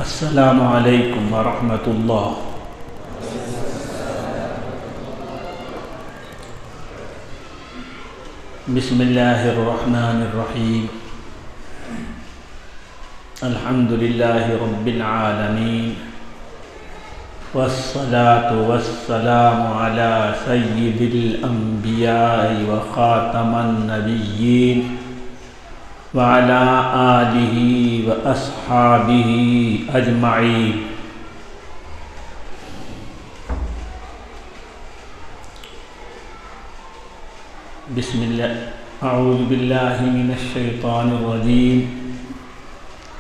السلام علیکم ورحمۃ اللہ۔ بسم اللہ الرحمن الرحیم۔ الحمد للہ رب العالمین، والصلاة والسلام علی سید الانبیاء وخاتم النبیین وعلى آلہ واصحابہ اجمعین۔ بسم اللہ، اعوذ باللہ من الشیطان الرجیم،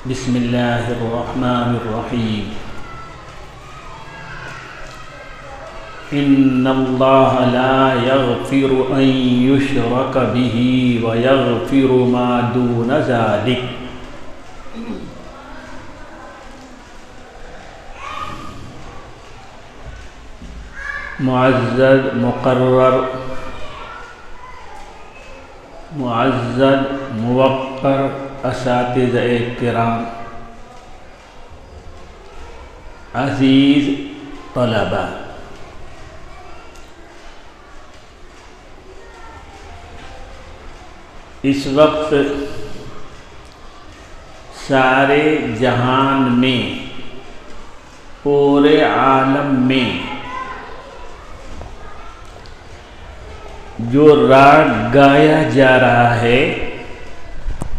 بسم اللہ الرحمن الرحیم۔ ان اللہ لا یغفر ان یشرک بہ ویغفر ما دون ذلک۔ معزز مقرر معزز موقر اساتذہ کرام، عزیز طلبہ، اس وقت سارے جہان میں، پورے عالم میں جو راگ گایا جا رہا ہے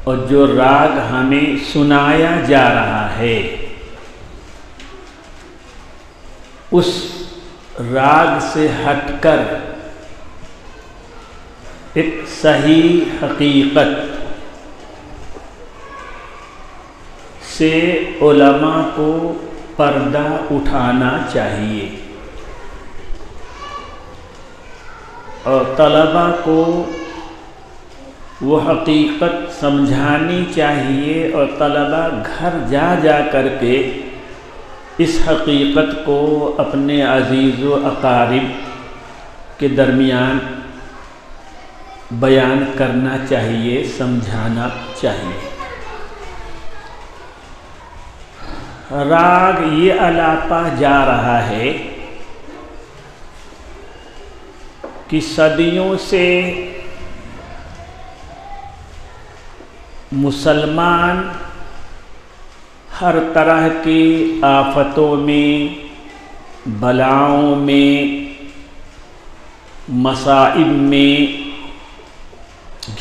اور جو راگ ہمیں سنایا جا رہا ہے، اس راگ سے ہٹ کر ایک صحیح حقیقت سے علماء کو پردہ اٹھانا چاہیے اور طلباء کو وہ حقیقت سمجھانی چاہیے، اور طلباء گھر جا جا کر کے اس حقیقت کو اپنے عزیز و اقارب کے درمیان بیان کرنا چاہیے، سمجھانا چاہیے۔ راگ یہ الاپا جا رہا ہے کہ صدیوں سے مسلمان ہر طرح کی آفتوں میں، بلاؤں میں، مصائب میں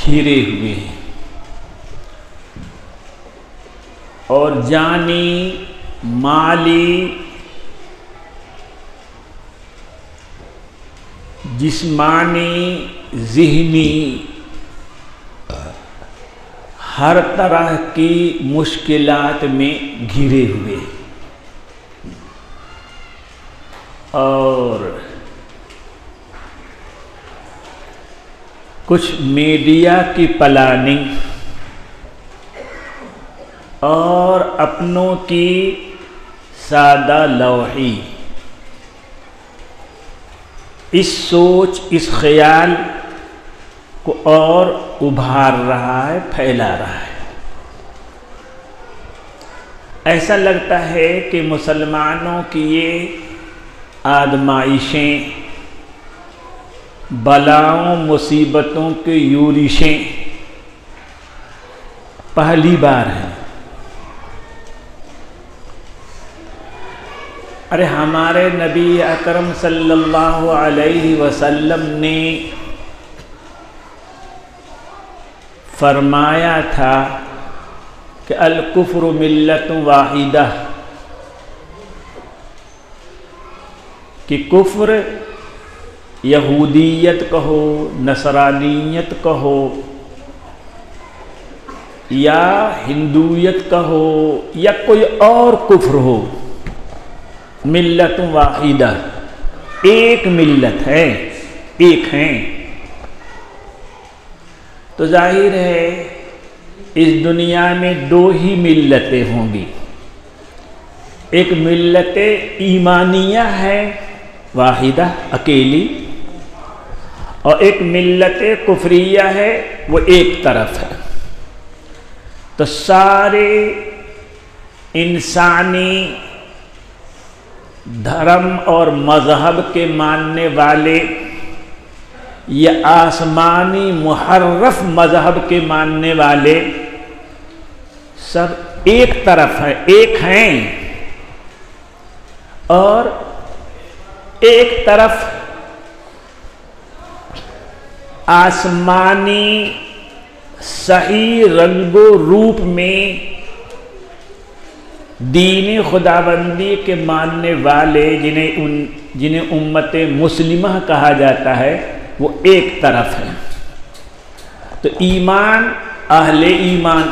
گھرے ہوئے ہیں، اور جانی، مالی، جسمانی، ذہنی، ہر طرح کی مشکلات میں گھرے ہوئے، اور کچھ میڈیا کی پلاننگ اور اپنوں کی سادہ لوحی اس سوچ، اس خیال کو اور ابھار رہا ہے، پھیلا رہا ہے۔ ایسا لگتا ہے کہ مسلمانوں کی یہ آزمائشیں، بلاؤں، مصیبتوں کی یورشیں پہلی بار ہیں۔ ارے ہمارے نبی اکرم صلی اللہ علیہ وسلم نے فرمایا تھا کہ الکفر ملت واحدہ، کہ کفر یہودیت کہو، نصرانیت کہو، یا ہندویت کہو، یا کوئی اور کفر ہو، ملت واحدہ، ایک ملت ہے، ایک ہیں۔ تو ظاہر ہے اس دنیا میں دو ہی ملتیں ہوں گی، ایک ملت ایمانیہ ہے واحدہ، اکیلی، اور ایک ملت کفریہ ہے، وہ ایک طرف ہے۔ تو سارے انسانی دھرم اور مذہب کے ماننے والے یا آسمانی محرف مذہب کے ماننے والے سب ایک طرف ہیں، ایک ہیں، اور ایک طرف آسمانی صحیح رنگ و روپ میں دین خداوندی کے ماننے والے جنہیں امت مسلمہ کہا جاتا ہے، وہ ایک طرف ہے۔ تو ایمان، اہل ایمان،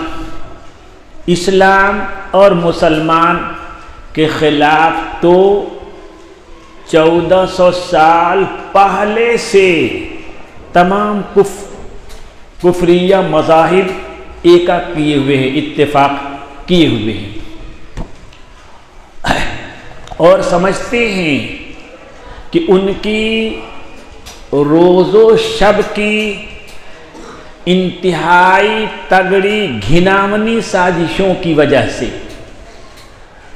اسلام اور مسلمان کے خلاف تو 1400 سال پہلے سے تمام کفریہ مذاہب ایکا کیے ہوئے ہیں، اتفاق کیے ہوئے ہیں، اور سمجھتے ہیں کہ ان کی روز و شب کی انتہائی تگڑی گھناونی سازشوں کی وجہ سے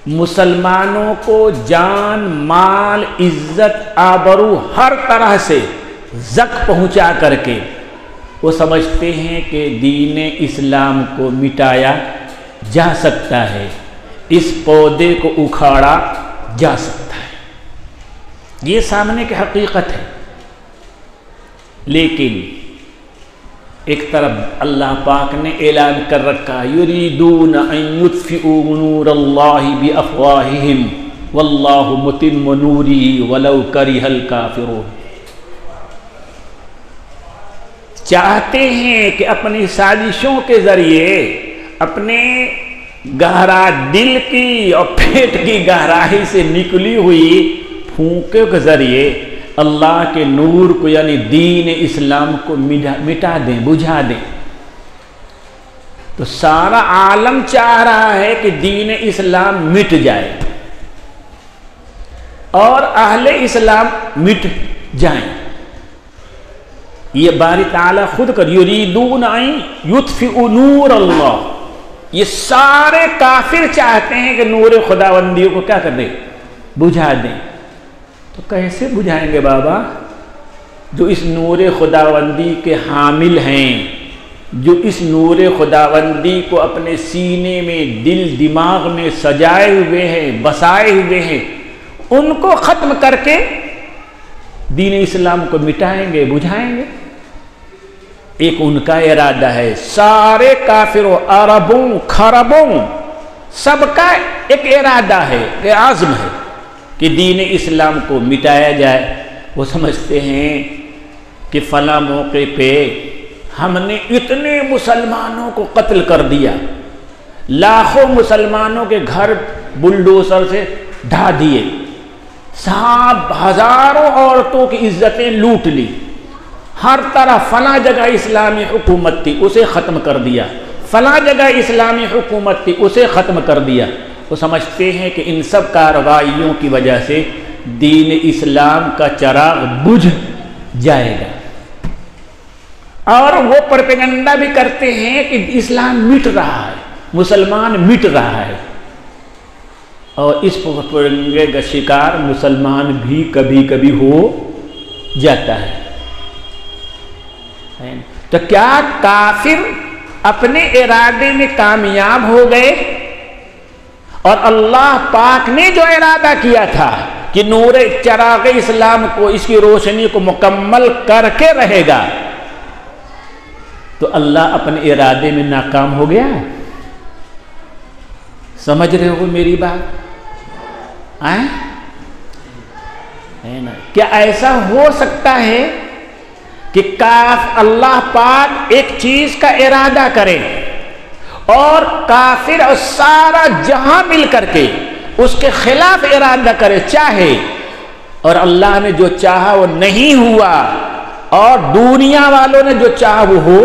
مسلمانوں کو جان، مال، عزت، آبرو ہر طرح سے زک پہنچا کر کے وہ سمجھتے ہیں کہ دین اسلام کو مٹایا جا سکتا ہے، اس پودے کو اکھاڑا جا سکتا ہے۔ یہ سامنے کی حقیقت ہے، لیکن ایک طرف اللہ پاک نے اعلان کر رکھا، یریدون ان یطفئوا نور اللہ بافواہہم واللہ متم نورہ ولو کرہ الکافرون، چاہتے ہیں کہ اپنی سازشوں کے ذریعے، اپنے گہرا دل کی اور پیٹ کی گہرائی سے نکلی ہوئی پھونکوں کے ذریعے اللہ کے نور کو یعنی دین اسلام کو مٹا دیں، بجھا دیں۔ تو سارا عالم چاہ رہا ہے کہ دین اسلام مٹ جائے اور اہل اسلام مٹ جائیں۔ یہ باری تعالیٰ خود کر، یریدون ان یطفئوا نور اللہ، یہ سارے کافر چاہتے ہیں کہ نور خداوندیوں کو کیا کر دیں، بجھا دیں۔ تو کیسے بجھائیں گے بابا؟ جو اس نور خداوندی کے حامل ہیں، جو اس نور خداوندی کو اپنے سینے میں، دل دماغ میں سجائے ہوئے ہیں، بسائے ہوئے ہیں، ان کو ختم کر کے دین اسلام کو مٹائیں گے، بجھائیں گے؟ ایک ان کا ارادہ ہے، سارے کافروں، عربوں، خربوں، سب کا ایک ارادہ ہے، ایک عزم ہے کہ دین اسلام کو مٹایا جائے۔ وہ سمجھتے ہیں کہ فلاں موقع پہ ہم نے اتنے مسلمانوں کو قتل کر دیا، لاکھوں مسلمانوں کے گھر بلڈوزر سے ڈھا دیے، ہزاروں عورتوں کی عزتیں لوٹ لی، ہر طرح فلاں جگہ اسلامی حکومت تھی اسے ختم کر دیا، فلاں جگہ اسلامی حکومت تھی اسے ختم کر دیا۔ وہ سمجھتے ہیں کہ ان سب کارروائیوں کی وجہ سے دین اسلام کا چراغ بجھ جائے گا، اور وہ پروپیگنڈا بھی کرتے ہیں کہ اسلام مٹ رہا ہے، مسلمان مٹ رہا ہے، اور اس پروپیگنڈے کا شکار مسلمان بھی کبھی کبھی ہو جاتا ہے۔ تو کیا کافر اپنے ارادے میں کامیاب ہو گئے؟ اور اللہ پاک نے جو ارادہ کیا تھا کہ نور چراغ اسلام کو، اس کی روشنی کو مکمل کر کے رہے گا، تو اللہ اپنے ارادے میں ناکام ہو گیا؟ سمجھ رہے ہو میری بات؟ کیا ایسا ہو سکتا ہے کہ اللہ پاک ایک چیز کا ارادہ کرے اور کافر اور سارا جہاں مل کر کے اس کے خلاف ارادہ کرے، چاہے، اور اللہ نے جو چاہا وہ نہیں ہوا، اور دنیا والوں نے جو چاہا وہ ہو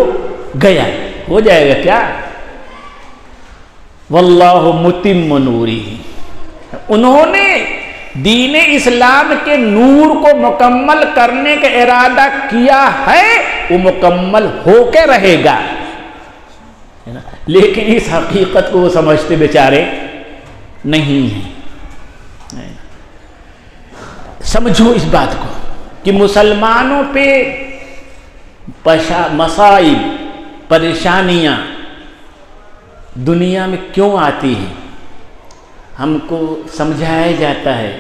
گیا؟ ہو جائے گا کیا؟ واللہ متم نورہ، انہوں نے دین اسلام کے نور کو مکمل کرنے کا ارادہ کیا ہے، وہ مکمل ہو کے رہے گا۔ لیکن اس حقیقت کو وہ سمجھتے بیچارے نہیں ہے۔ سمجھو اس بات کو کہ مسلمانوں پہ مصائب، پریشانیاں دنیا میں کیوں آتی ہیں، ہم کو سمجھایا جاتا ہے،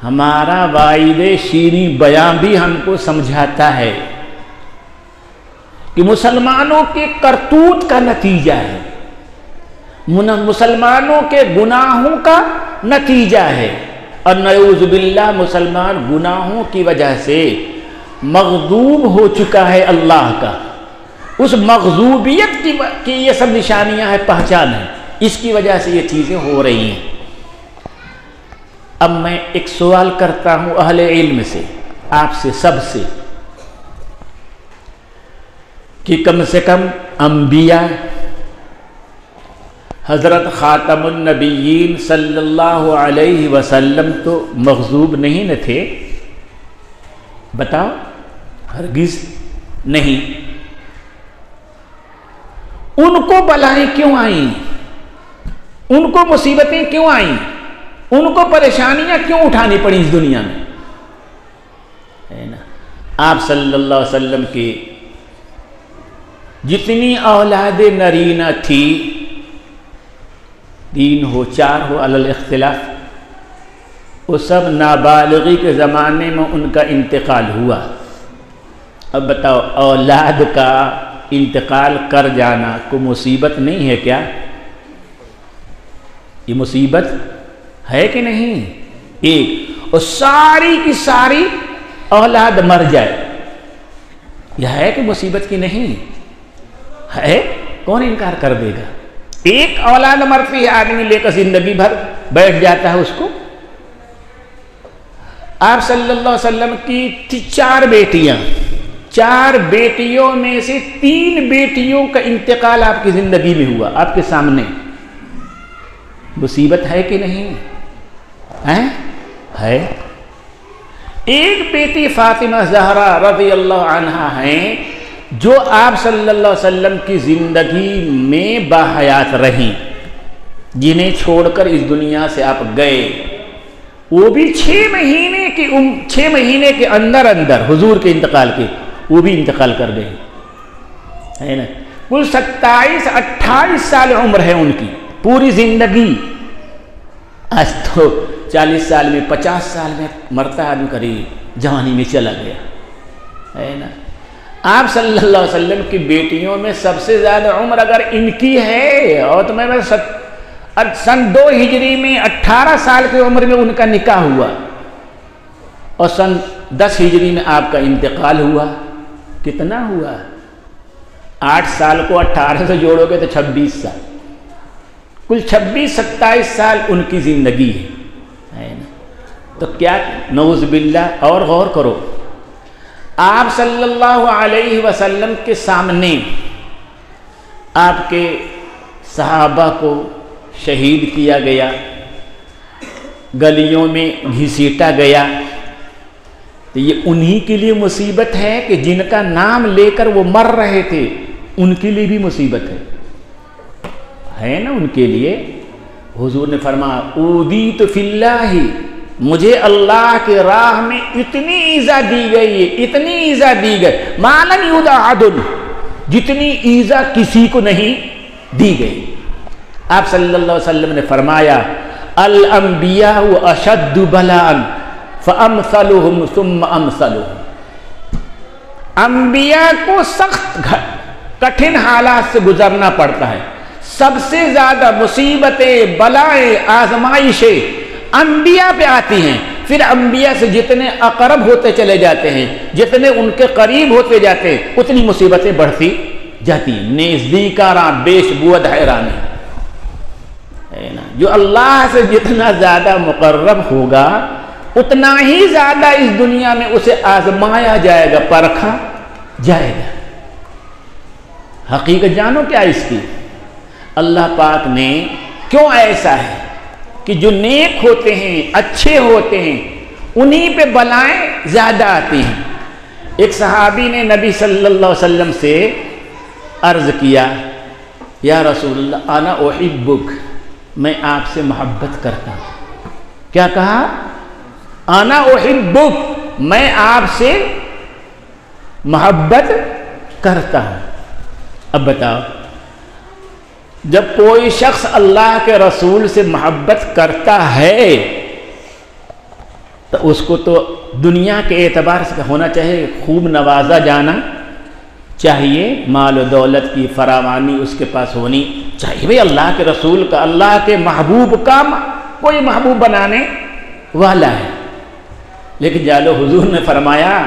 ہمارا واعظ شیریں بیان بھی ہم کو سمجھاتا ہے کہ مسلمانوں کے کرتوت کا نتیجہ ہے، مسلمانوں کے گناہوں کا نتیجہ ہے، اور نعوذ باللہ مسلمان گناہوں کی وجہ سے مغضوب ہو چکا ہے اللہ کا۔ اس مغضوبیت کی یہ سب نشانیاں ہیں، پہچان ہے، اس کی وجہ سے یہ چیزیں ہو رہی ہیں۔ اب میں ایک سوال کرتا ہوں اہل علم سے، آپ سے، سب سے، کہ کم سے کم انبیاء، حضرت خاتم النبیین صلی اللہ علیہ وسلم تو مغضوب نہیں نہ تھے؟ بتاؤ، ہرگز نہیں۔ ان کو بلائیں کیوں آئیں؟ ان کو مصیبتیں کیوں آئیں؟ ان کو پریشانیاں کیوں اٹھانی پڑیں اس دنیا میں؟ ہے نا، آپ صلی اللہ علیہ وسلم کی جتنی اولاد نرینہ تھی، 3 ہو 4 ہو علی الاختلاف، وہ سب نابالغی کے زمانے میں ان کا انتقال ہوا۔ اب بتاؤ، اولاد کا انتقال کر جانا کوئی مصیبت نہیں ہے کیا؟ یہ مصیبت ہے کہ نہیں؟ ایک، اور ساری کی ساری اولاد مر جائے، یہ ہے کہ مصیبت کی نہیں ہے؟ کون انکار کر دے گا؟ ایک اولاد مرتی ہے، آدمی لے کر زندگی بھر بیٹھ جاتا ہے اس کو۔ آپ صلی اللہ علیہ وسلم کی تھی 4 بیٹیاں، 4 بیٹیوں میں سے 3 بیٹیوں کا انتقال آپ کی زندگی میں ہوا، آپ کے سامنے۔ مصیبت ہے کہ نہیں ہے؟ ایک بیٹی فاطمہ زہرا رضی اللہ عنہا ہیں، جو آپ صلی اللہ علیہ وسلم کی زندگی میں باحیات رہیں، جنہیں چھوڑ کر اس دنیا سے آپ گئے۔ وہ بھی 6 مہینے کے اندر حضور کے انتقال کے وہ بھی انتقال کر گئے، ہے نا۔ کل 27-28 سال عمر ہے ان کی، پوری زندگی۔ آج تو 40 سال میں 50 سال میں مرتا آدمی، قریب جوانی میں چلا گیا، ہے نا۔ آپ صلی اللہ علیہ وسلم کی بیٹیوں میں سب سے زیادہ عمر اگر ان کی ہے، اور تو میں سن 2 ہجری میں 18 سال کی عمر میں ان کا نکاح ہوا، اور سن 10 ہجری میں آپ کا انتقال ہوا۔ کتنا ہوا؟ 8 سال کو 18 سے جوڑو گے تو 26 سال، کل 26-27 سال ان کی زندگی ہے نا۔ تو کیا نعوذ باللہ، اور غور کرو، آپ صلی اللہ علیہ وسلم کے سامنے آپ کے صحابہ کو شہید کیا گیا، گلیوں میں گھسیٹا گیا، تو یہ انہی کے لیے مصیبت ہے کہ جن کا نام لے کر وہ مر رہے تھے، ان کے لیے بھی مصیبت ہے نا ان کے لیے۔ حضور نے فرمایا، اوذیت فی اللہ، مجھے اللہ کے راہ میں اتنی ایذا دی گئی ہے، اتنی ایذا دی گئی، ما لم یؤذ احد، جتنی ایذا کسی کو نہیں دی گئی۔ آپ صلی اللہ علیہ وسلم نے فرمایا، الانبیاء اشد بلاء فامثلهم ثم امثلهم، انبیاء کو سخت کٹھن حالات سے گزرنا پڑتا ہے، سب سے زیادہ مصیبتیں، بلائیں، آزمائشیں انبیاء پہ آتی ہیں، پھر انبیاء سے جتنے اقرب ہوتے چلے جاتے ہیں، جتنے ان کے قریب ہوتے جاتے ہیں، اتنی مصیبتیں بڑھتی جاتی ہیں۔ نزدیکاراں بیش بود حیرانی، ہے نا۔ جو اللہ سے جتنا زیادہ مقرب ہوگا، اتنا ہی زیادہ اس دنیا میں اسے آزمایا جائے گا، پرکھا جائے گا۔ حقیقت جانو کیا اس کی؟ اللہ پاک نے کیوں ایسا ہے کہ جو نیک ہوتے ہیں، اچھے ہوتے ہیں، انہی پہ بلائیں زیادہ آتی ہیں۔ ایک صحابی نے نبی صلی اللہ علیہ وسلم سے عرض کیا، یا رسول اللہ انا احبک، میں آپ سے محبت کرتا ہوں. کیا کہا؟ انا احبک، میں آپ سے محبت کرتا ہوں. اب بتاؤ، جب کوئی شخص اللہ کے رسول سے محبت کرتا ہے تو اس کو تو دنیا کے اعتبار سے ہونا چاہیے، خوب نوازا جانا چاہیے، مال و دولت کی فراوانی اس کے پاس ہونی چاہیے. بھئی اللہ کے رسول کا، اللہ کے محبوب کا کوئی محبوب بنانے والا ہے. لیکن جالو حضور نے فرمایا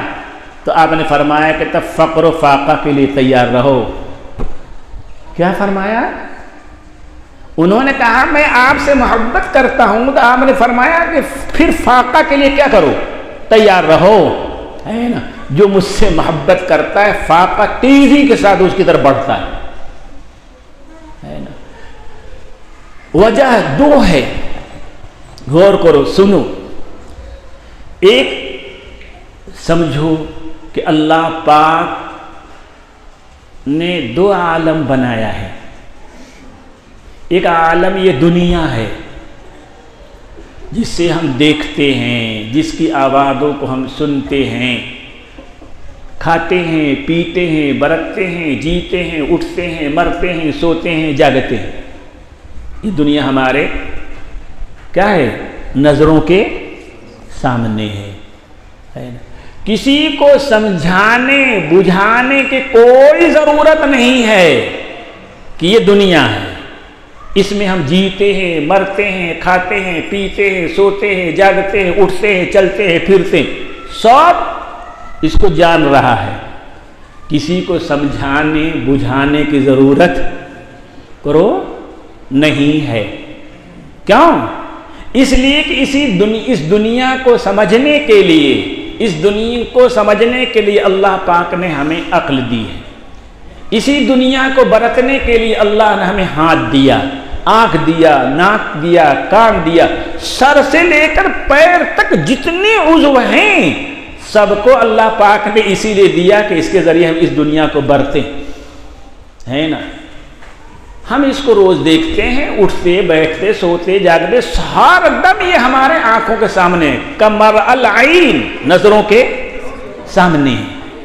تو آپ نے فرمایا کہ تب فقر و فاقہ کے لیے تیار رہو. کیا فرمایا؟ انہوں نے کہا میں آپ سے محبت کرتا ہوں، تو آپ نے فرمایا کہ پھر فاقہ کے لیے کیا کرو؟ تیار رہو. ہے نا، جو مجھ سے محبت کرتا ہے فاقہ تیزی کے ساتھ اس کی طرف بڑھتا ہے نا. وجہ دو ہے، غور کرو، سنو. ایک سمجھو کہ اللہ پاک نے دو عالم بنایا ہے. ایک عالم یہ دنیا ہے جس سے ہم دیکھتے ہیں، جس کی آوازوں کو ہم سنتے ہیں، کھاتے ہیں، پیتے ہیں، برتتے ہیں، جیتے ہیں، اٹھتے ہیں، مرتے ہیں، سوتے ہیں، جاگتے ہیں. یہ دنیا ہمارے کیا ہے؟ نظروں کے سامنے ہے نا. کسی کو سمجھانے بجھانے کی کوئی ضرورت نہیں ہے کہ یہ دنیا ہے، اس میں ہم جیتے ہیں، مرتے ہیں، کھاتے ہیں، پیتے ہیں، سوتے ہیں، جاگتے ہیں، اٹھتے ہیں، چلتے ہیں، پھرتے ہیں، سب اس کو جان رہا ہے. کسی کو سمجھانے بجھانے کی ضرورت کرو نہیں ہے. کیوں؟ اس لیے کہ اس دنیا کو سمجھنے کے لیے، اس دنیا کو سمجھنے کے لیے اللہ پاک نے ہمیں عقل دی ہے. اسی دنیا کو برتنے کے لیے اللہ نے ہمیں ہاتھ دیا، آنکھ دیا، ناک دیا، کان دیا. سر سے لے کر پیر تک جتنے عضو ہیں سب کو اللہ پاک نے اسی لیے دیا کہ اس کے ذریعے ہم اس دنیا کو برتیں. ہے نا. ہم اس کو روز دیکھتے ہیں، اٹھتے بیٹھتے سوتے جاگتے، ہر دم یہ ہمارے آنکھوں کے سامنے، کمر العین، نظروں کے سامنے.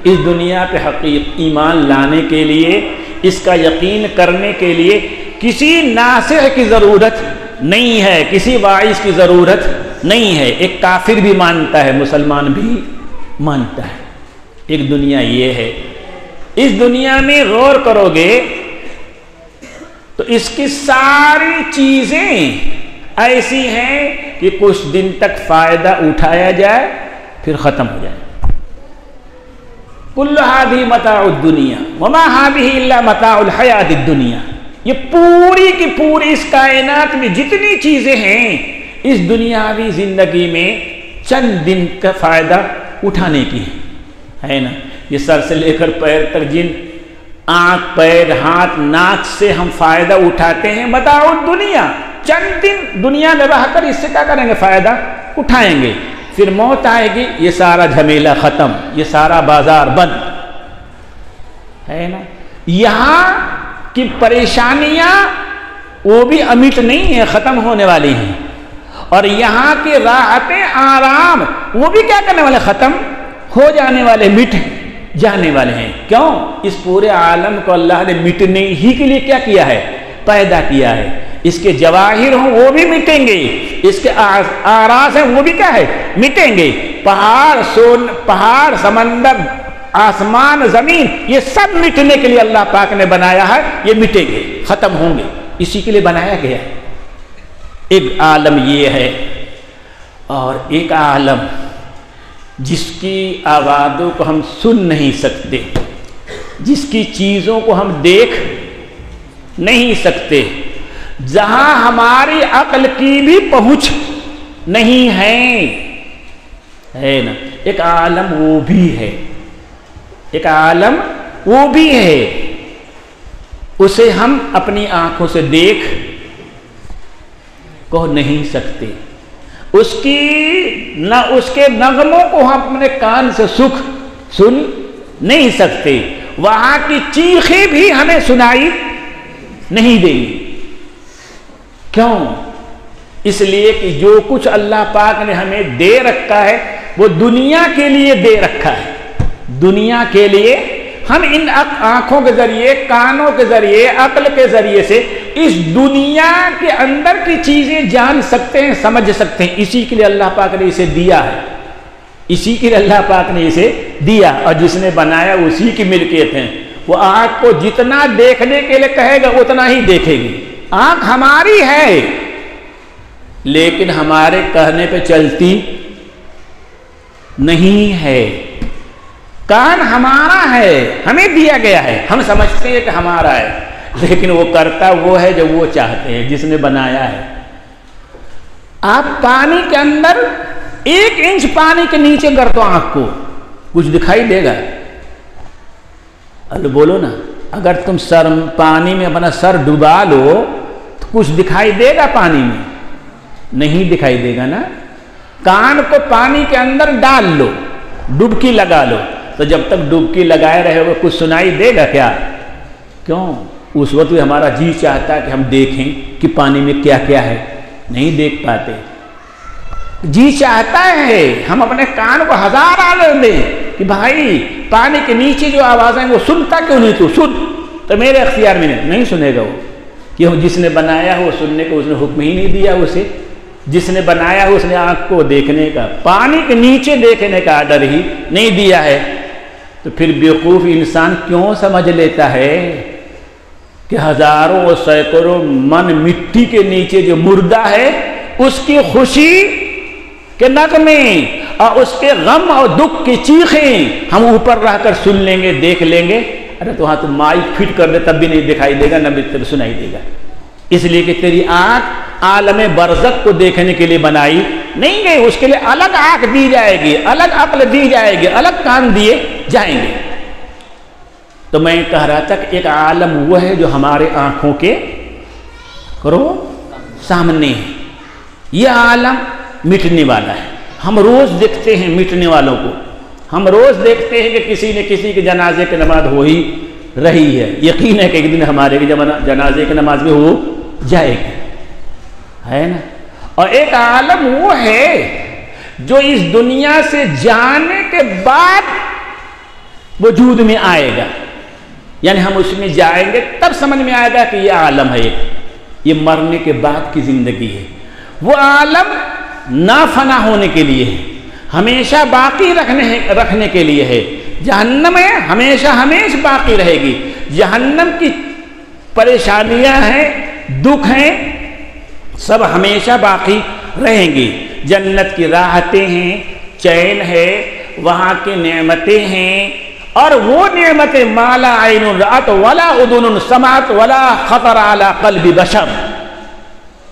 اس دنیا پہ حقیقت ایمان لانے کے لیے، اس کا یقین کرنے کے لیے کسی ناصح کی ضرورت نہیں ہے، کسی واعظ کی ضرورت نہیں ہے. ایک کافر بھی مانتا ہے، مسلمان بھی مانتا ہے. ایک دنیا یہ ہے. اس دنیا میں غور کرو گے تو اس کی ساری چیزیں ایسی ہیں کہ کچھ دن تک فائدہ اٹھایا جائے پھر ختم ہو جائے. کل ہذہ متاع الدنیا وما ہذہ الا متاع الحیاۃ الدنیا. یہ پوری کی پوری اس کائنات میں جتنی چیزیں ہیں اس دنیاوی زندگی میں چند دن کا فائدہ اٹھانے کی ہے نا. یہ سر سے لے کر پیر تک جن آنکھ، پیر، ہاتھ، ناک سے ہم فائدہ اٹھاتے ہیں، متاع الدنیا، چند دن دنیا میں رہ کر اس سے کیا کریں گے؟ فائدہ اٹھائیں گے. پھر موت آئے گی، یہ سارا جھمیلا ختم، یہ سارا بازار بند. ہے نا. یہاں کی پریشانیاں وہ بھی امٹ نہیں ہیں، ختم ہونے والی ہیں. اور یہاں کی راحتیں، آرام، وہ بھی کیا کرنے والے؟ ختم ہو جانے والے، مٹ جانے والے ہیں. کیوں؟ اس پورے عالم کو اللہ نے مٹنے ہی کے لیے کیا کیا ہے؟ پیدا کیا ہے. اس کے جواہر ہوں وہ بھی مٹیں گے، اس کے آراز ہیں وہ بھی کیا ہے؟ مٹیں گے. پہاڑ، سمندر، آسمان، زمین، یہ سب مٹنے کے لیے اللہ پاک نے بنایا ہے. یہ مٹیں گے، ختم ہوں گے، اسی کے لیے بنایا گیا ہے. ایک عالم یہ ہے، اور ایک عالم جس کی آوازوں کو ہم سن نہیں سکتے، جس کی چیزوں کو ہم دیکھ نہیں سکتے، جہاں ہماری عقل کی بھی پہنچ نہیں ہے نا. ایک عالم وہ بھی ہے، ایک عالم وہ بھی ہے. اسے ہم اپنی آنکھوں سے دیکھ کو نہیں سکتے، اس کے نغموں کو ہم اپنے کان سے سن نہیں سکتے، وہاں کی چیخیں بھی ہمیں سنائی نہیں دیں گی. کیوں؟ اس لیے کہ جو کچھ اللہ پاک نے ہمیں دے رکھا ہے وہ دنیا کے لیے دے رکھا ہے، دنیا کے لیے۔ ہم ان آنکھوں کے ذریعے، کانوں کے ذریعے، عقل کے ذریعے سے اس دنیا کے اندر کی چیزیں جان سکتے ہیں، سمجھ سکتے ہیں، اسی کے لیے اللہ پاک نے اسے دیا ہے، اسی کے لیے اللہ پاک نے اسے دیا، اور جس نے بنایا اسی کی ملکیت ہے۔ وہ آنکھ کو جتنا دیکھنے کے لیے کہے گا اتنا ہی دیکھے گی۔ آنکھ ہماری ہے لیکن ہمارے کہنے پہ چلتی نہیں ہے۔ کان ہمارا ہے، ہمیں دیا گیا ہے، ہم سمجھتے ہیں کہ ہمارا ہے، لیکن وہ کرتا وہ ہے جو وہ چاہتے ہیں، جس نے بنایا ہے۔ آپ پانی کے اندر 1 انچ پانی کے نیچے کر دو آنکھ کو، کچھ دکھائی دے گا؟ اللہ بولو نا، اگر تم پانی میں اپنا سر ڈبا لو تو کچھ دکھائی دے گا پانی میں؟ نہیں دکھائی دے گا نا۔ کان کو پانی کے اندر ڈال لو، ڈبکی لگا لو، تو جب تک ڈبکی لگائے رہے ہو کچھ سنائی دے گا کیا؟ کیوں؟ اس وقت بھی ہمارا جی چاہتا ہے کہ ہم دیکھیں کہ پانی میں کیا کیا ہے، نہیں دیکھ پاتے۔ جی چاہتا ہے ہم اپنے کان کو 1000 آلے دیں کہ بھائی پانی کے نیچے جو آوازیں وہ سنتا کیوں نہیں، تو سن، تو میرے اختیار میں نہیں سنے گا وہ، کہ جس نے بنایا ہو سننے کو اس نے حکم ہی نہیں دیا اسے، جس نے بنایا ہو اس نے آنکھ کو دیکھنے کا، پانی کے نیچے دیکھنے کا آرڈر ہی نہیں دیا ہے، تو پھر بیوقوف انسان کیوں سمجھ لیتا ہے کہ ہزاروں اور سینکڑوں من مٹی کے نیچے جو مردہ ہے اس کی خوشی کے نغمے اور اس کے غم اور دکھ کی چیخیں ہم اوپر رہ کر سن لیں گے، دیکھ لیں گے؟ ارے تو ہاں تو مائک فٹ کر دے تب بھی نہیں دکھائی دے گا، نہ بھی سنائی دے گا، اس لیے کہ تیری آنکھ عالم برزخ کو دیکھنے کے لیے بنائی نہیں گئی، اس کے لیے الگ آنکھ دی جائے گی، الگ عقل دی جائے گی، الگ کان دیے جائیں گے۔ تو میں کہہ رہا تھا کہ ایک عالم وہ ہے جو ہمارے آنکھوں کے سامنے ہے، یہ عالم مٹنے والا ہے۔ ہم روز دیکھتے ہیں مٹنے والوں کو، ہم روز دیکھتے ہیں کہ کسی نے کسی کے جنازے کی نماز ہو ہی رہی ہے، یقین ہے کہ ایک دن ہمارے جنازے کی نماز بھی ہو جائے گی، ہے نا۔ اور ایک عالم وہ ہے جو اس دنیا سے جانے کے بعد وجود میں آئے گا، یعنی ہم اس میں جائیں گے تب سمجھ میں آئے گا کہ یہ عالم ہے، یہ مرنے کے بعد کی زندگی ہے۔ وہ عالم نافنا ہونے کے لیے ہے، ہمیشہ باقی رکھنے کے لیے ہے۔ جہنم ہے ہمیشہ باقی رہے گی، جہنم کی پریشانیاں ہیں، دکھ ہیں، سب ہمیشہ باقی رہیں گی۔ جنت کی راحتیں ہیں، چین ہے، وہاں کی نعمتیں ہیں، اور وہ نعمتیں مالا عین رأت ولا اذن سمعت ولا خطر علی قلب بشر،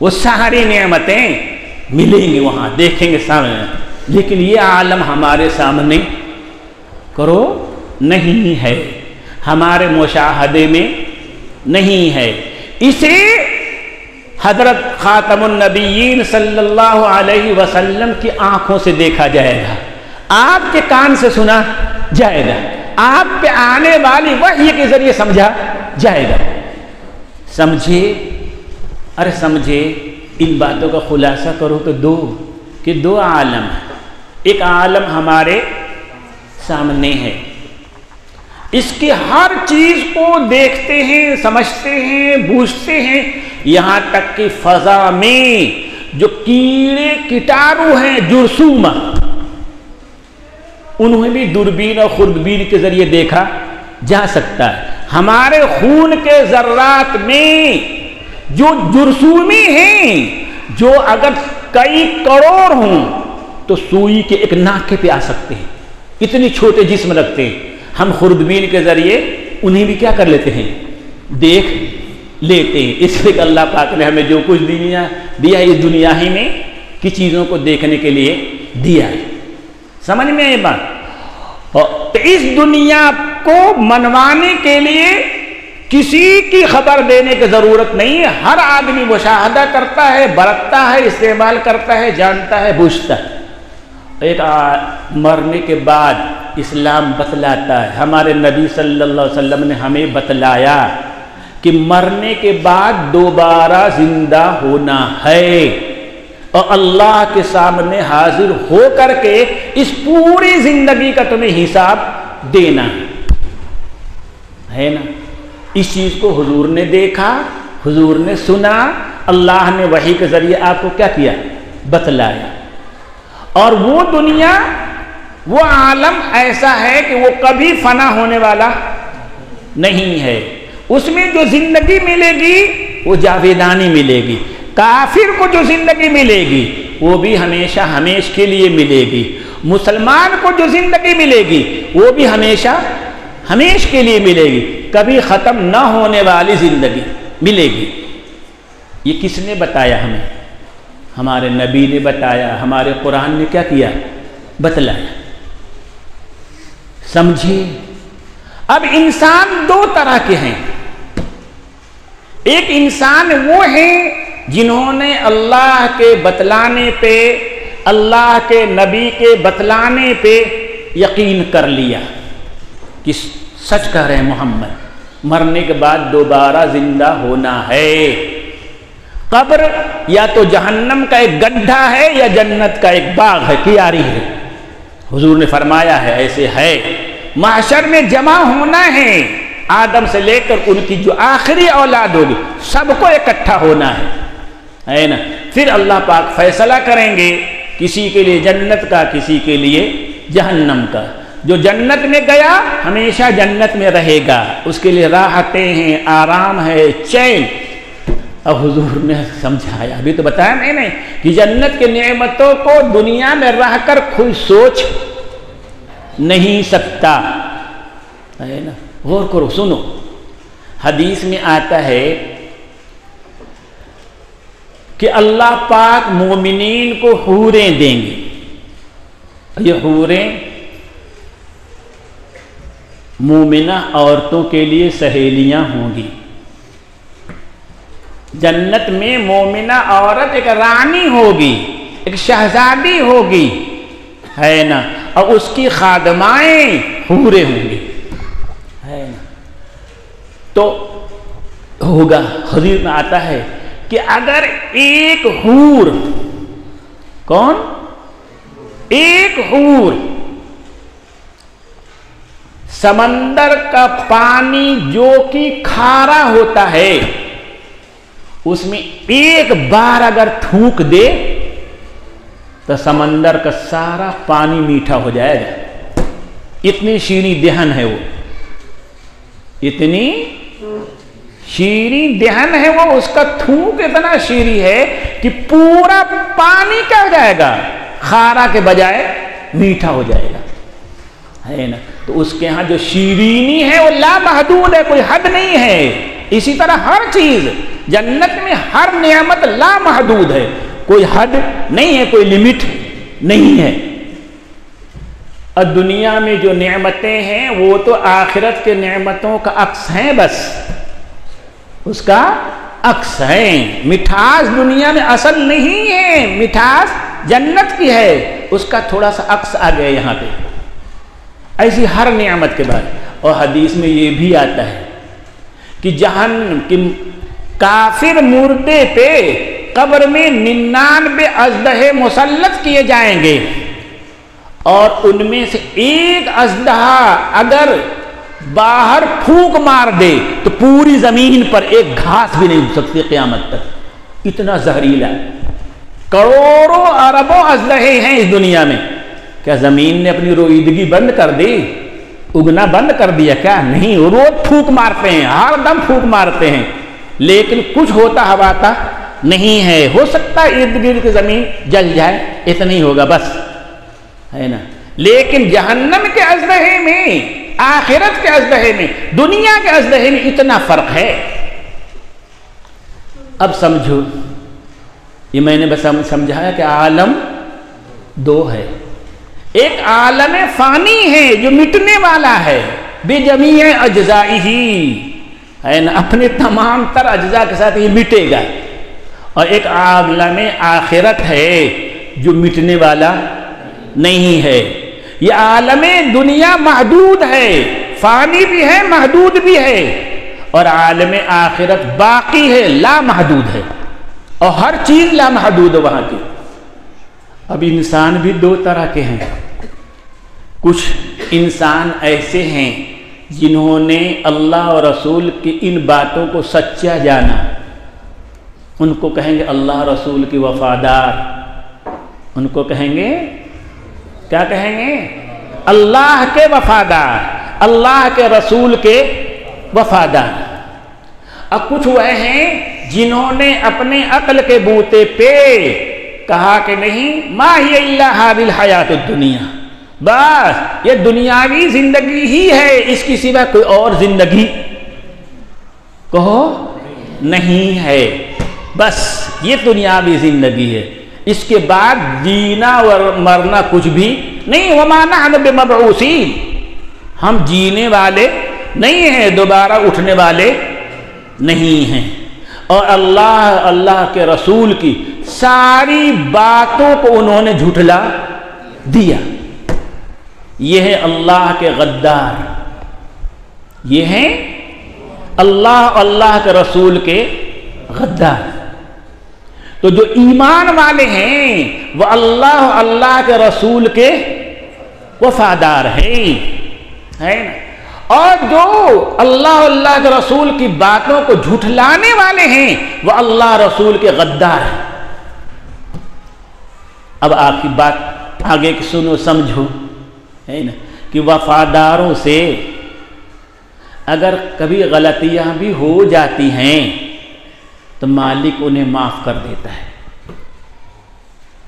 وہ ساری نعمتیں ملیں گی وہاں، دیکھیں گے سامنے، لیکن یہ عالم ہمارے سامنے نہیں ہے، ہمارے مشاہدے میں نہیں ہے۔ اسے حضرت خاتم النبیین صلی اللہ علیہ وسلم کی آنکھوں سے دیکھا جائے گا، آپ کے کان سے سنا جائے گا، آپ پہ آنے والی وحی کے ذریعے سمجھا جائے گا۔ سمجھے؟ ارے سمجھے، ان باتوں کا خلاصہ کرو تو دو عالم ہیں۔ ایک عالم ہمارے سامنے ہے، اس کی ہر چیز کو دیکھتے ہیں، سمجھتے ہیں، بوجھتے ہیں، یہاں تک کہ فضا میں جو کیڑے کٹارو ہیں، جرثومہ، انہیں بھی دوربین اور خوردبین کے ذریعے دیکھا جا سکتا ہے۔ ہمارے خون کے ذرات میں جو جرثومی ہیں، جو اگر کئی کروڑ ہوں تو سوئی کے ایک ناکے پہ آ سکتے ہیں، اتنی چھوٹے جسم رکھتے ہیں، ہم خوردبین کے ذریعے انہیں بھی کیا کر لیتے ہیں، دیکھ لیتے ہیں۔ اس لیے کہ اللہ پاک نے ہمیں جو کچھ دیا ہے اس دنیا ہی میں کی چیزوں کو دیکھنے کے لیے دیا ہے۔ سمجھ میں یہ بات؟ تو اس دنیا کو منوانے کے لیے کسی کی خبر دینے کی ضرورت نہیں ہے، ہر آدمی مشاہدہ کرتا ہے، برتتا ہے، استعمال کرتا ہے، جانتا ہے، بوجھتا ہے۔ ایک مرنے کے بعد اسلام بتلاتا ہے، ہمارے نبی صلی اللہ علیہ وسلم نے ہمیں بتلایا کہ مرنے کے بعد دوبارہ زندہ ہونا ہے، اور اللہ کے سامنے حاضر ہو کر کے اس پوری زندگی کا تمہیں حساب دینا ہے نا۔ اس چیز کو حضور نے دیکھا، حضور نے سنا، اللہ نے وحی کے ذریعے آپ کو کیا کیا؟ بتلایا۔ اور وہ دنیا، وہ عالم ایسا ہے کہ وہ کبھی فنا ہونے والا نہیں ہے۔ اس میں جو زندگی ملے گی وہ جاویدانی ملے گی۔ کافر کو جو زندگی ملے گی وہ بھی ہمیشہ ہمیش کے لیے ملے گی۔ مسلمان کو جو زندگی ملے گی وہ بھی ہمیشہ ہمیش کے لیے ملے گی، کبھی ختم نہ ہونے والی زندگی ملے گی۔ یہ کس نے بتایا ہمیں؟ ہمارے نبی نے بتایا، ہمارے قرآن نے کیا کیا؟ بتلایا۔ سمجھے؟ اب انسان دو طرح کے ہیں۔ ایک انسان وہ ہیں جنہوں نے اللہ کے بتلانے پہ، اللہ کے نبی کے بتلانے پہ یقین کر لیا کہ سچ کہہ رہے ہیں محمد، مرنے کے بعد دوبارہ زندہ ہونا ہے۔ قبر یا تو جہنم کا ایک گڈھا ہے یا جنت کا ایک باغ ہے، کیاری ہے۔ حضور نے فرمایا ہے ایسے ہے۔ محشر میں جمع ہونا ہے، آدم سے لے کر ان کی جو آخری اولاد ہوگی سب کو اکٹھا ہونا ہے نا۔ پھر اللہ پاک فیصلہ کریں گے، کسی کے لیے جنت کا، کسی کے لیے جہنم کا۔ جو جنت میں گیا ہمیشہ جنت میں رہے گا، اس کے لیے راحتیں ہیں، آرام ہے، چین۔ اب حضور نے سمجھایا، ابھی تو بتایا میں نے کہ جنت کے نعمتوں کو دنیا میں رہ کر کوئی سوچ نہیں سکتا ہے نا۔ غور کرو، سنو، حدیث میں آتا ہے کہ اللہ پاک مومنین کو حوریں دیں گے۔ یہ حوریں مومنہ عورتوں کے لیے سہیلیاں ہوں گی۔ جنت میں مومنہ عورت ایک رانی ہوگی، ایک شہزادی ہوگی ہے نا، اور اس کی خادمائیں حوریں ہوں گی ہے نا۔ تو ہوگا، حدیث میں آتا ہے کہ اگر ایک حور، کون؟ ایک حور سمندر کا پانی جو کہ کھارا ہوتا ہے اس میں ایک بار اگر تھوک دے تو سمندر کا سارا پانی میٹھا ہو جائے گا۔ اتنی شیریں دہن ہے وہ، اتنی شیریں دہن ہے وہ، اس کا تھوک اتنا شیریں ہے کہ پورا پانی کیا ہو جائے گا؟ کھارا کے بجائے میٹھا ہو جائے گا ہے نا۔ تو اس کے ہاں جو شیرینی ہے وہ لامحدود ہے، کوئی حد نہیں ہے۔ اسی طرح ہر چیز جنت میں، ہر نعمت لامحدود ہے، کوئی حد نہیں ہے، کوئی لمٹ نہیں ہے۔ اور دنیا میں جو نعمتیں ہیں وہ تو آخرت کے نعمتوں کا عکس ہیں، بس اس کا عکس ہے۔ مٹھاس دنیا میں اصل نہیں ہے، مٹھاس جنت کی ہے، اس کا تھوڑا سا عکس آ گیا یہاں پہ۔ ایسی ہر نعمت کے بعد، اور حدیث میں یہ بھی آتا ہے کہ جہنم کی کافر مردے پہ قبر میں 99 اژدہے مسلط کیے جائیں گے، اور ان میں سے ایک اژدہا اگر باہر پھونک مار دے تو پوری زمین پر ایک گھاس بھی نہیں اگ سکتی قیامت تک، اتنا زہریلا۔ کروڑوں اربوں اژدہے ہیں اس دنیا میں، کیا زمین نے اپنی روئیدگی بند کر دی؟ اگنا بند کر دیا کیا؟ نہیں، روز پھونک مارتے ہیں، ہر دم پھونک مارتے ہیں، لیکن کچھ ہوتا ہواتا نہیں ہے۔ ہو سکتا ہے ارد گرد کی زمین جل جائے، اتنا ہی ہوگا بس ہے نا۔ لیکن جہنم کے اژدہے میں، آخرت کے اژدہے میں، دنیا کے اژدہے میں اتنا فرق ہے۔ اب سمجھو، یہ میں نے بس سمجھایا کہ عالم دو ہے۔ ایک عالم فانی ہے جو مٹنے والا ہے، بے جمیع اجزائہ ہے نا، اپنے تمام تر اجزاء کے ساتھ یہ مٹے گا۔ اور ایک عالم آخرت ہے جو مٹنے والا نہیں ہے۔ یہ عالم دنیا محدود ہے، فانی بھی ہے، محدود بھی ہے، اور عالم آخرت باقی ہے، لا محدود ہے، اور ہر چیز لا محدود ہے وہاں کی۔ اب انسان بھی دو طرح کے ہیں. کچھ انسان ایسے ہیں جنہوں نے اللہ اور رسول کی ان باتوں کو سچا جانا. ان کو کہیں گے اللہ رسول کی وفادار. ان کو کہیں گے کیا کہیں گے؟ اللہ کے وفادار، اللہ کے رسول کے وفادار. اب کچھ وہ ہیں جنہوں نے اپنے عقل کے بوتے پہ کہا کہ نہیں ما ہی الا ھذی الحیات الدنیا، بس یہ دنیاوی زندگی ہی ہے، اس کی سوا کوئی اور زندگی کہو نہیں ہے، بس یہ دنیاوی زندگی ہے، اس کے بعد جینا اور مرنا کچھ بھی نہیں. وما نحن بمبعوثین، ہم جینے والے نہیں ہیں، دوبارہ اٹھنے والے نہیں ہیں. اور اللہ کے رسول کی ساری باتوں کو انہوں نے جھٹلا دیا. یہ ہے اللہ کے غدار، یہ ہیں اللہ کے رسول کے غدار. تو جو ایمان والے ہیں وہ اللہ کے رسول کے وفادار ہیں، ہے نا. اور جو اللہ کے رسول کی باتوں کو جھٹلانے والے ہیں وہ اللہ رسول کے غدار ہیں. اب آپ کی بات آگے کی سنو سمجھو، ہے نا، کہ وفاداروں سے اگر کبھی غلطیاں بھی ہو جاتی ہیں تو مالک انہیں معاف کر دیتا ہے،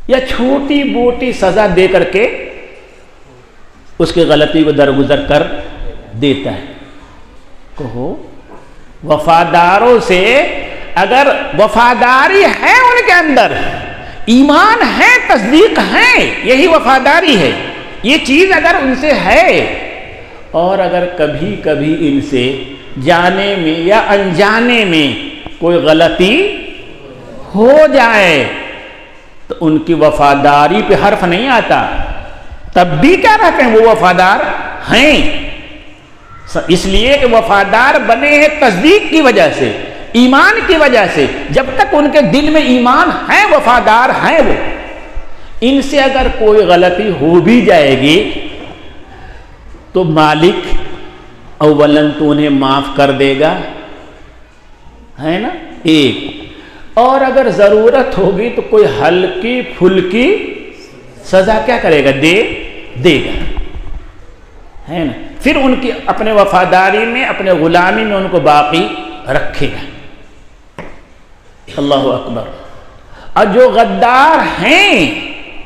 یا چھوٹی موٹی سزا دے کر کے اس کی غلطی کو درگزر کر دیتا ہے. کہو وفاداروں سے اگر وفاداری ہے، ان کے اندر ایمان ہے، تصدیق ہے، یہی وفاداری ہے، یہ چیز اگر ان سے ہے، اور اگر کبھی کبھی ان سے جانے میں یا انجانے میں کوئی غلطی ہو جائے تو ان کی وفاداری پہ حرف نہیں آتا، تب بھی کیا رہتے ہیں وہ وفادار ہیں. اس لیے کہ وفادار بنے ہیں تصدیق کی وجہ سے، ایمان کی وجہ سے. جب تک ان کے دل میں ایمان ہے وفادار ہیں وہ. ان سے اگر کوئی غلطی ہو بھی جائے گی تو مالک اولاً تو انہیں معاف کر دے گا، ہے نا، ایک. اور اگر ضرورت ہوگی تو کوئی ہلکی پھلکی سزا کیا کرے گا؟ دے گا، ہے نا. پھر ان کی اپنے وفاداری میں، اپنے غلامی میں ان کو باقی رکھے گا. اللہ اکبر. اور جو غدار ہیں،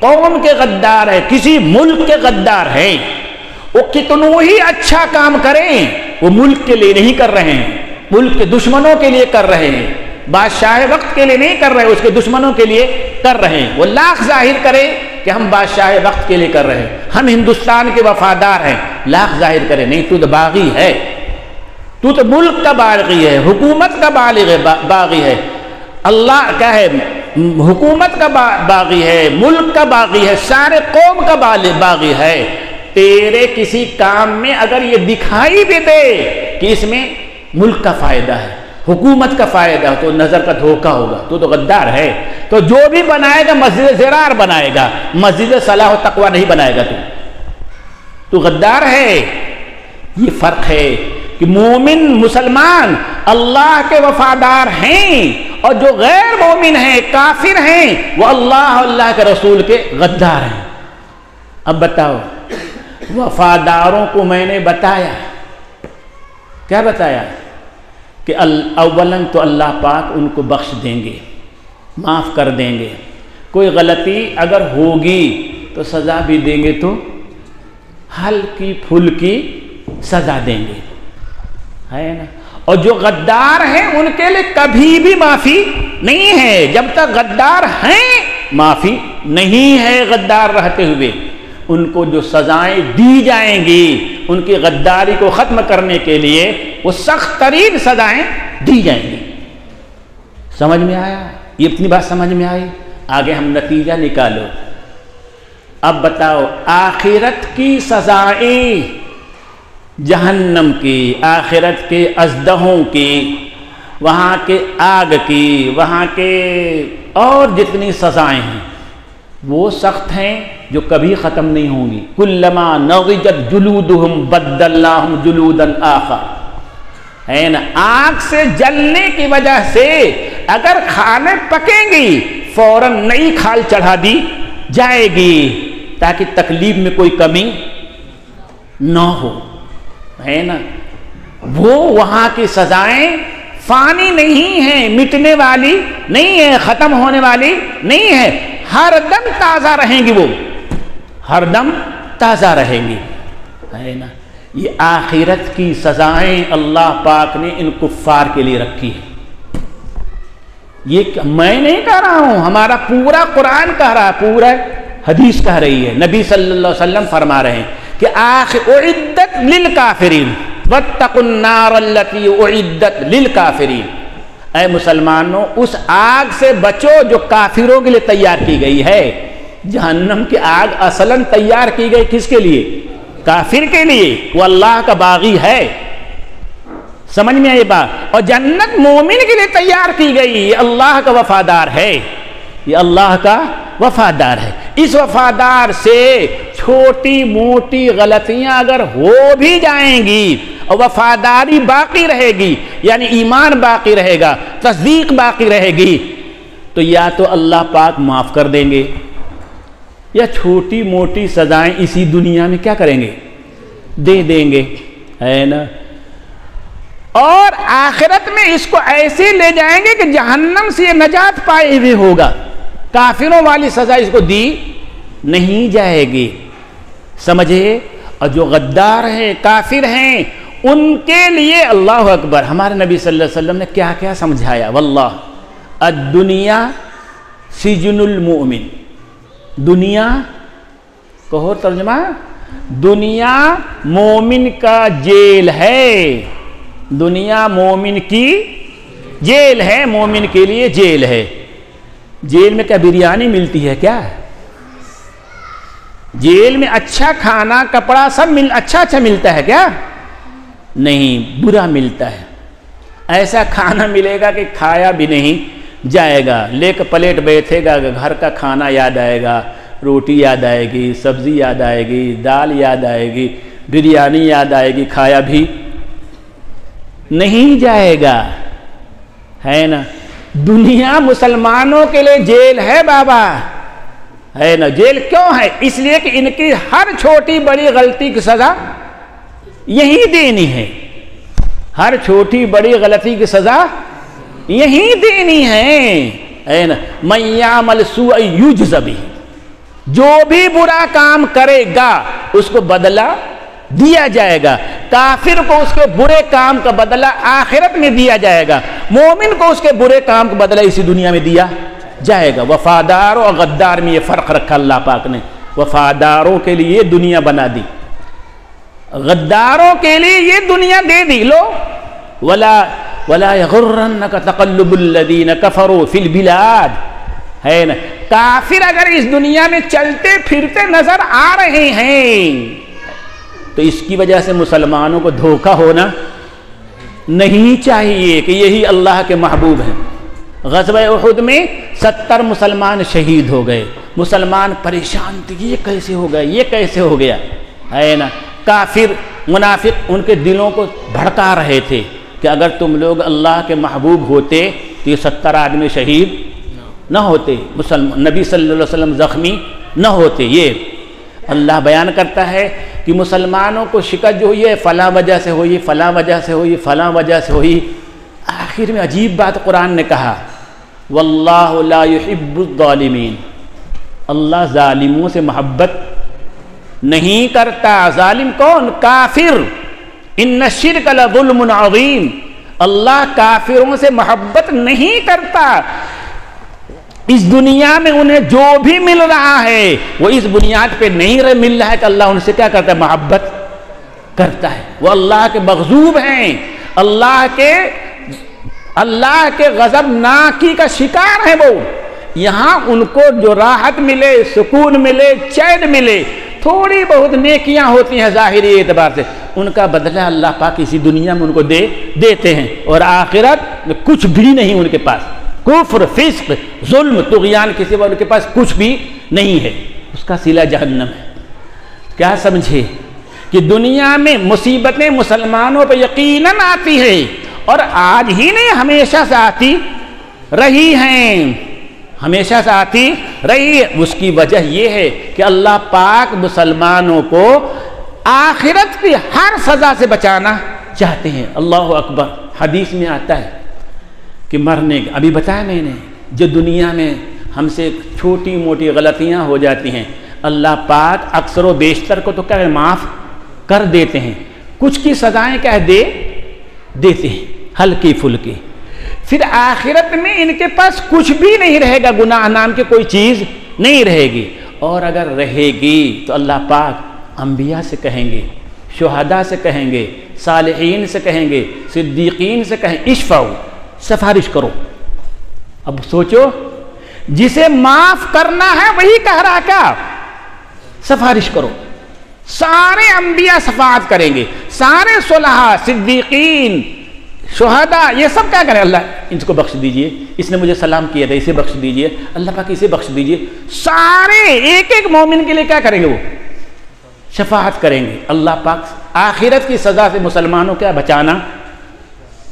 قوم کے غدار ہیں، کسی ملک کے غدار ہیں، وہ کتنوں ہی اچھا کام کریں وہ ملک کے لیے نہیں کر رہے ہیں، ملک کے دشمنوں کے لیے کر رہے ہیں. بادشاہ وقت کے لیے نہیں کر رہے، اس کے دشمنوں کے لیے کر رہے ہیں. وہ لاکھ ظاہر کرے کہ ہم بادشاہ وقت کے لیے کر رہے ہیں، ہم ہندوستان کے وفادار ہیں، لاکھ ظاہر کرے، نہیں تو باغی ہے، تو ملک کا باغی ہے، حکومت کا باغی ہے. اللہ کیا ہے؟ حکومت کا باغی ہے، ملک کا باغی ہے، سارے قوم کا باغی ہے. تیرے کسی کام میں اگر یہ دکھائی بھی دے کہ اس میں ملک کا فائدہ ہے، حکومت کا فائدہ ہے، تو نظر کا دھوکہ ہوگا، تو غدار ہے. تو جو بھی بنائے گا مسجد زرار بنائے گا، مسجد صلاح و تقوی نہیں بنائے گا، تو غدار ہے. یہ فرق ہے کہ مومن مسلمان اللہ کے وفادار ہیں، اور جو غیر مومن ہیں، کافر ہیں، وہ اللہ کے رسول کے غدار ہیں. اب بتاؤ، وفاداروں کو میں نے بتایا، کیا بتایا؟ کہ اولاً تو اللہ پاک ان کو بخش دیں گے، معاف کر دیں گے. کوئی غلطی اگر ہوگی تو سزا بھی دیں گے، تو ہلکی پھلکی سزا دیں گے، ہے نا. اور جو غدار ہیں ان کے لیے کبھی بھی معافی نہیں ہے. جب تک غدار ہیں معافی نہیں ہے. غدار رہتے ہوئے ان کو جو سزائیں دی جائیں گی ان کی غداری کو ختم کرنے کے لیے وہ سخت ترین سزائیں دی جائیں گی. سمجھ میں آیا؟ یہ اتنی بات سمجھ میں آئی؟ آگے ہم نتیجہ نکالو. اب بتاؤ، آخرت کی سزائیں، جہنم کی، آخرت کے ازدہوں کی، وہاں کے آگ کی، وہاں کے اور جتنی سزائیں ہیں، وہ سخت ہیں جو کبھی ختم نہیں ہوں گی. کلما نضجت جلودہم بدلناہم جلودا آخر. ہے نا, آگ سے جلنے کی وجہ سے اگر کھالیں پکیں گی فوراً نئی کھال چڑھا دی جائے گی تاکہ تکلیف میں کوئی کمی نہ ہو. ہے نا, وہ وہاں کی سزائیں فانی نہیں ہیں, مٹنے والی نہیں ہے, ختم ہونے والی نہیں ہے, ہر دم تازہ رہیں گی, وہ ہر دم تازہ رہیں گی. ہے نا, یہ آخرت کی سزائیں اللہ پاک نے ان کفار کے لیے رکھی ہے. یہ میں نہیں کہہ رہا ہوں, ہمارا پورا قرآن کہہ رہا ہے, پورا حدیث کہہ رہی ہے. نبی صلی اللہ علیہ وسلم فرما رہے ہیں کہ اعدت للکافرین واتقوا النار التي اعدت للکافرین. اے مسلمانوں, اس آگ سے بچو جو کافروں کے لیے تیار کی گئی ہے. جہنم کی آگ اصلاً تیار کی گئی کس کے لیے؟ کافر کے لیے. وہ اللہ کا باغی ہے, سمجھ میں آئی بات. اور جنت مومن کے لیے تیار کی گئی, یہ اللہ کا وفادار ہے, یہ اللہ کا وفادار ہے. اس وفادار سے چھوٹی موٹی غلطیاں اگر ہو بھی جائیں گی اور وفاداری باقی رہے گی, یعنی ایمان باقی رہے گا, تصدیق باقی رہے گی, تو یا تو اللہ پاک معاف کر دیں گے یا چھوٹی موٹی سزائیں اسی دنیا میں کیا کریں گے, دے دیں گے. ہے نا, اور آخرت میں اس کو ایسے لے جائیں گے کہ جہنم سے یہ نجات پائے ہوئے ہوگا. کافروں والی سزا اس کو دی نہیں جائے گی, سمجھے. اور جو غدار ہیں, کافر ہیں, ان کے لیے اللہ اکبر, ہمارے نبی صلی اللہ علیہ وسلم نے کیا کیا سمجھایا. واللہ الدنیا سجن المؤمن. دنیا کہو ترجمہ, دنیا مومن کا جیل ہے. دنیا مومن کی جیل ہے, مومن کے لیے جیل ہے. جیل میں کیا بریانی ملتی ہے کیا؟ جیل میں اچھا کھانا کپڑا سب اچھا ملتا ہے کیا؟ نہیں, برا ملتا ہے. ایسا کھانا ملے گا کہ کھایا بھی نہیں جائے گا. لے کے پلیٹ بیٹھے گا, گھر کا کھانا یاد آئے گا, روٹی یاد آئے گی, سبزی یاد آئے گی, دال یاد آئے گی, بریانی یاد آئے گی, کھایا بھی نہیں جائے گا. ہے نا, دنیا مسلمانوں کے لیے جیل ہے بابا. ہے نا, جیل کیوں ہے؟ اس لیے کہ ان کی ہر چھوٹی بڑی غلطی کی سزا یہی دینی ہے. ہر چھوٹی بڑی غلطی کی سزا یہی دینی ہے. ہے نا, من یعمل سوء یجز بہ. جو بھی برا کام کرے گا اس کو بدلہ دیا جائے گا. کافر کو اس کے برے کام کا بدلہ آخرت میں دیا جائے گا, مومن کو اس کے برے کام کا بدلہ اسی دنیا میں دیا جائے گا. وفادار اور غدار میں یہ فرق رکھا اللہ پاک نے. وفاداروں کے لیے یہ دنیا بنا دی, غداروں کے لیے یہ دنیا دے دی. لو ولا یغرنک تقلب الذین کفروا فی البلاد. ہے نا, کافر اگر اس دنیا میں چلتے پھرتے نظر آ رہے ہیں تو اس کی وجہ سے مسلمانوں کو دھوکہ ہونا نہیں چاہیے کہ یہی اللہ کے محبوب ہیں. غزوہ احد میں 70 مسلمان شہید ہو گئے. مسلمان پریشان تھے, یہ کیسے ہو گیا, یہ کیسے ہو گیا. ہے نا, کافر منافق ان کے دلوں کو بھڑکا رہے تھے کہ اگر تم لوگ اللہ کے محبوب ہوتے تو یہ 70 آدمی شہید نہ ہوتے, نبی صلی اللہ علیہ وسلم زخمی نہ ہوتے. یہ اللہ بیان کرتا ہے کہ مسلمانوں کو شکست جو ہوئی ہے فلاں وجہ سے ہوئی, فلاں وجہ سے ہوئی, فلاں وجہ سے ہوئی. آخر میں عجیب بات قرآن نے کہا, واللہ لا يحب الظالمین. اللہ ظالموں سے محبت نہیں کرتا. ظالم کون؟ کافر. ان الشرک لظلم عظیم. اللہ کافروں سے محبت نہیں کرتا. اس دنیا میں انہیں جو بھی مل رہا ہے وہ اس بنیاد پہ نہیں مل رہا ہے کہ اللہ ان سے کیا کرتا ہے, محبت کرتا ہے. وہ اللہ کے مغضوب ہیں, اللہ کے غضب ناکی کا شکار ہے. وہ یہاں ان کو جو راحت ملے, سکون ملے, چین ملے, تھوڑی بہت نیکیاں ہوتی ہیں ظاہری اعتبار سے, ان کا بدلہ اللہ پاک اسی دنیا میں ان کو دیتے ہیں. اور آخرت میں کچھ بھی نہیں ان کے پاس. کفر, فسق, ظلم, طغیان کے سوا ان کے پاس کچھ بھی نہیں ہے، اس کا صلہ جہنم ہے۔ کیا سمجھے کہ دنیا میں مصیبتیں مسلمانوں پہ یقیناً آتی ہے، اور آج ہی نہیں ہمیشہ سے آتی رہی ہیں، ہمیشہ سے آتی رہی ہے۔ اس کی وجہ یہ ہے کہ اللہ پاک مسلمانوں کو آخرت کی ہر سزا سے بچانا چاہتے ہیں۔ اللہ اکبر۔ حدیث میں آتا ہے کہ مرنے، ابھی بتایا میں نے، جو دنیا میں ہم سے چھوٹی موٹی غلطیاں ہو جاتی ہیں، اللہ پاک اکثر و بیشتر کو تو کیا معاف کر دیتے ہیں، کچھ کی سزائیں کیا دیتے ہیں ہلکی پھلکی، پھر آخرت میں ان کے پاس کچھ بھی نہیں رہے گا، گناہ نام کی کوئی چیز نہیں رہے گی، اور اگر رہے گی تو اللہ پاک انبیاء سے کہیں گے، شہداء سے کہیں گے، صالحین سے کہیں گے، صدیقین سے کہیں اشفعوا، سفارش کرو۔ اب سوچو، جسے معاف کرنا ہے وہی کہہ رہا کیا؟ سفارش کرو۔ سارے انبیاء شفاعت کریں گے، سارے صلحاء، صدیقین، شہداء، یہ سب کیا کریں؟ اللہ ان کو بخش دیجئے، اس نے مجھے سلام کیا تھا، اسے بخش دیجئے، اللہ پاک اسے بخش دیجئے۔ سارے ایک ایک مومن کے لیے کیا کریں گے؟ وہ شفاعت کریں گے۔ اللہ پاک آخرت کی سزا سے مسلمانوں کیا بچانا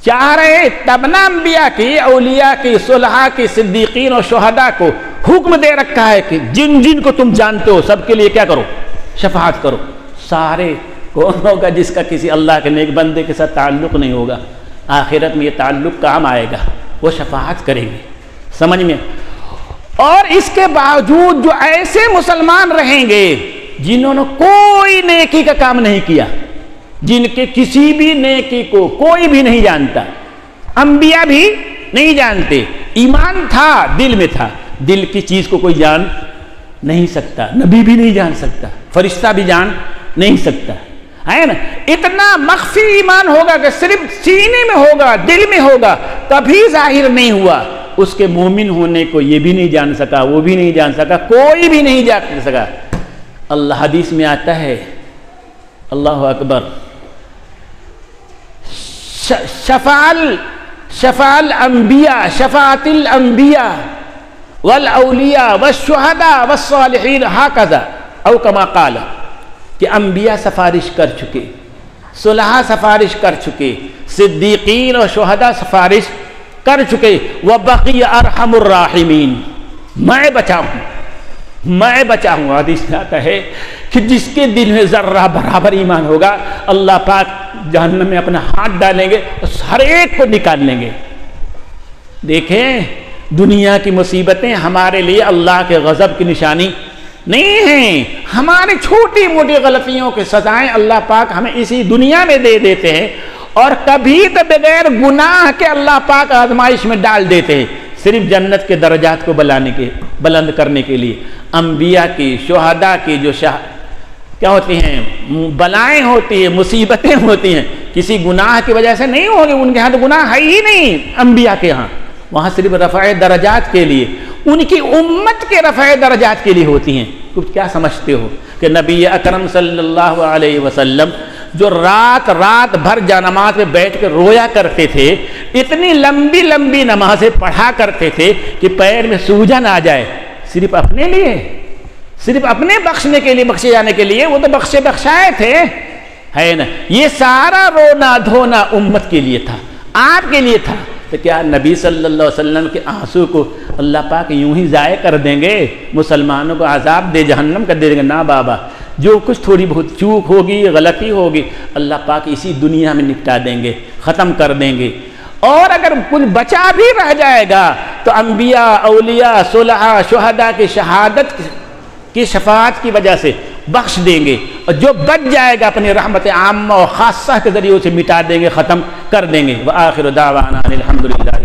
چاہ رہے، تب نہ انبیاء کی، اولیاء کی، صلحاء کی، صدیقین اور شہداء کو حکم دے رکھا ہے کہ جن جن کو تم جانتے ہو سب کے لیے کیا کرو؟ شفاعت کرو۔ سارے کون ہوگا؟ جس کا کسی اللہ کے نیک بندے کے ساتھ تعلق نہیں ہوگا، آخرت میں یہ تعلق کام آئے گا، وہ شفاعت کریں گے۔ سمجھ میں؟ اور اس کے باوجود جو ایسے مسلمان رہیں گے جنہوں نے کوئی نیکی کا کام نہیں کیا، جن کے کسی بھی نیکی کو کوئی بھی نہیں جانتا، انبیاء بھی نہیں جانتے، ایمان تھا، دل میں تھا، دل کی چیز کو کوئی جان نہیں سکتا، نبی بھی نہیں جان سکتا، فرشتہ بھی جان نہیں سکتا، ہے نا؟ اتنا مخفی ایمان ہوگا کہ صرف سینے میں ہوگا، دل میں ہوگا، کبھی ظاہر نہیں ہوا، اس کے مومن ہونے کو یہ بھی نہیں جان سکا، وہ بھی نہیں جان سکا، کوئی بھی نہیں جان سکا۔ اللہ حدیث میں آتا ہے، اللہ اکبر، شفاعت الانبیاء والاولیاء والشہداء والصالحین ہاکذا او کما قال، کہ انبیاء سفارش کر چکے، صلحاء سفارش کر چکے، صدیقین اور شہداء سفارش کر چکے، وبقی ارحم الراحمین، میں بچا ہوں۔ حدیث میں آتا ہے کہ جس کے دل میں ذرہ برابر ایمان ہوگا، اللہ پاک جہنم میں اپنا ہاتھ ڈالیں گے اور ہر ایک کو نکال لیں گے۔ دیکھیں، دنیا کی مصیبتیں ہمارے لیے اللہ کے غضب کی نشانی نہیں ہیں، ہماری چھوٹی موٹی غلطیوں کی سزائیں اللہ پاک ہمیں اسی دنیا میں دے دیتے ہیں، اور کبھی تو بغیر گناہ کے اللہ پاک آزمائش میں ڈال دیتے ہیں، صرف جنت کے درجات کو بلند کرنے کے لیے۔ انبیاء کی، شہداء کی جو کیا ہوتی ہیں، بلائیں ہوتی ہیں، مصیبتیں ہوتی ہیں، کسی گناہ کی وجہ سے نہیں ہوگی، ان کے ہاں تو گناہ ہے ہی نہیں، انبیاء کے ہاں، وہاں صرف رفع درجات کے لیے، ان کی امت کے رفع درجات کے لیے ہوتی ہیں۔ کچھ کیا سمجھتے ہو کہ نبی اکرم صلی اللہ علیہ وسلم جو رات بھر جانماز میں بیٹھ کے رویا کرتے تھے، اتنی لمبی لمبی نمازیں پڑھا کرتے تھے کہ پیر میں سوجن آ جائے، صرف اپنے لیے، صرف اپنے بخشنے کے لیے، بخشے جانے کے لیے، وہ تو بخشائے تھے، ہے نا؟ یہ سارا رونا دھونا امت کے لیے تھا، آپ کے لیے تھا۔ تو کیا نبی صلی اللہ علیہ وسلم کے آنسو کو اللہ پاک یوں ہی ضائع کر دیں گے، مسلمانوں کو عذاب دے جہنم کر دیں گے؟ نہ بابا، جو کچھ تھوڑی بہت چوک ہوگی، غلطی ہوگی، اللہ پاک اسی دنیا میں نپٹا دیں گے، ختم کر دیں گے، اور اگر کچھ بچا بھی رہ جائے گا تو انبیاء، اولیاء، صلحاء، شہداء کی شہادت کی شفاعت کی وجہ سے بخش دیں گے، اور جو بچ جائے گا اپنی رحمت عامہ و خاصہ کے ذریعے اسے مٹا دیں گے، ختم کر دیں گے۔ وآخر دعوانا الحمدللہ۔